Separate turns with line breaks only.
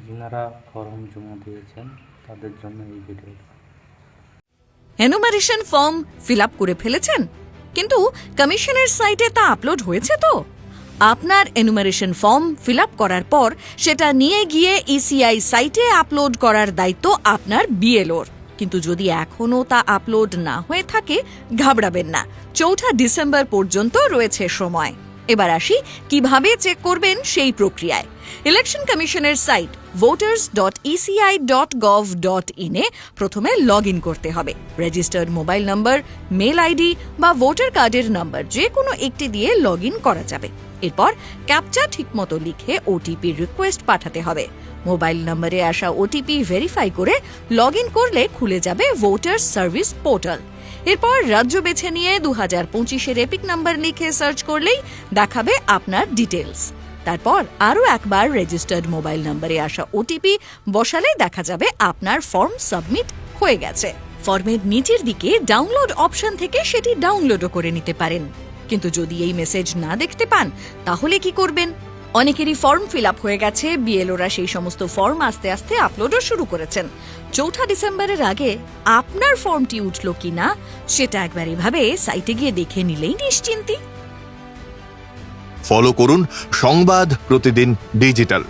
যারা ফর্ম জমা দিয়েছেন তাদের জন্য এই ভিডিওটা।
এনুমারেশন ফর্ম ফিল আপ করে ফেলেছেন, কিন্তু কমিশনের সাইটে তা আপলোড হয়েছে তো? আপনার এনুমারেশন ফর্ম ফিল আপ করার পর সেটা নিয়ে গিয়ে ইসিআই সাইটে আপলোড করার দায়িত্ব আপনার বিএলওর। কিন্তু যদি এখনও তা আপলোড না হয়ে থাকে, ঘাবড়াবেন না, ৪ ডিসেম্বর পর্যন্ত রয়েছে সময়। এবার আসি কিভাবে চেক করবেন সেই প্রক্রিয়ায়। ইলেকশন কমিশনের সাইট voters.eci.gov.in এ প্রথমে লগ ইন করতে হবে। Registered mobile number, mail ID বা ভোটার কার্ডের নাম্বার যে কোনো একটি দিয়ে লগ ইন করা যাবে। এরপর ক্যাপচা ঠিকমতো লিখে ওটিপি রিকোয়েস্ট পাঠাতে হবে। মোবাইল নম্বরে আসা ওটিপি ভেরিফাই করে লগ ইন করলে খুলে যাবে ভোটার্স সার্ভিস পোর্টাল। এরপর রাজ্য বেছে নিয়ে 2025-এর এপিক নাম্বার লিখে সার্চ করলেই দেখাবে আপনার ডিটেলস। তারপর আরও একবার রেজিস্টার্ড মোবাইল নম্বরে আসা ওটিপি বসালে দেখা যাবে আপনার ফর্ম সাবমিট হয়ে গেছে। ফর্মের নিচের দিকে ডাউনলোড অপশন থেকে সেটি ডাউনলোডও করে নিতে পারেন। কিন্তু যদি এই মেসেজ না দেখতে পান, তাহলে কি করবেন? অনেকেরই ফর্ম ফিল আপ হয়ে গেছে, বিএলওরা সেই সমস্ত ফর্ম আস্তে আস্তে আপলোডও শুরু করেছেন। ৪ ডিসেম্বরের আগে আপনার ফর্মটি উঠল কিনা সেটা একবার এভাবে সাইটে গিয়ে দেখে নিলেই নিশ্চিন্তি।
ফলো করুন সংবাদ প্রতিদিন ডিজিটাল।